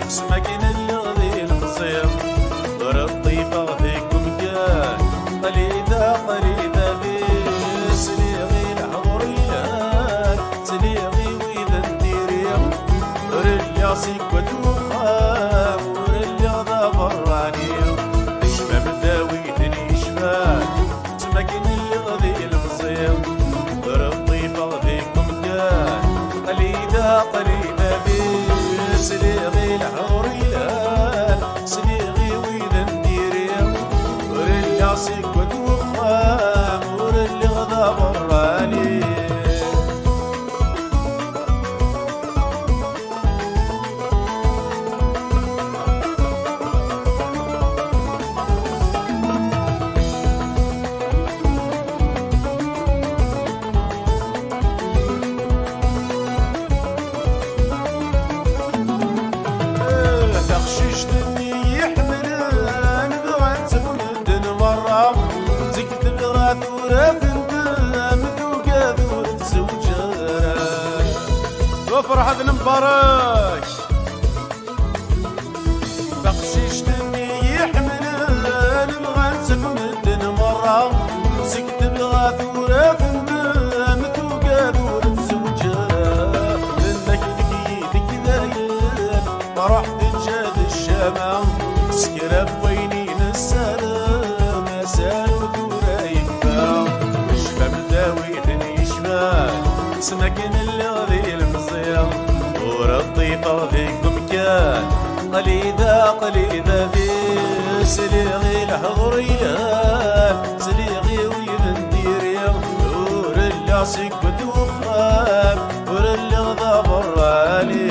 سماكين اللي غادي المصير دور الطيبة فيكم كان قليدة بي سليغي الحضريان سليغي وإذا نديريهم دور اللي عصيك ودوخام دور اللي غدا برانيهم يشفى من داويتني يشفى سماكين اللي غادي المصير دور الطيبة فيكم كان قليدة بي سليغي الحوريان سليغي وإذا نديريهم ور اللي عصيك ودوخام ور اللي غدا براني فرحة المبارك بقشيش دني يحمل نبغى مدن مرة سكت بغا ثورة في المام توقع ثورة الزوجة منك لقيتك دايم فرح تنجاد الشمع سكرة بويني السلام سال ودورة يكفى يشفى مداويتني يشفى سماكن اللي غادي المصير ور الطيبة فيكم كان قليدة بي سليغي الحضريان سليغي وإذا نديريهم ور اللي عصيك ودوخام ور اللي غدا براني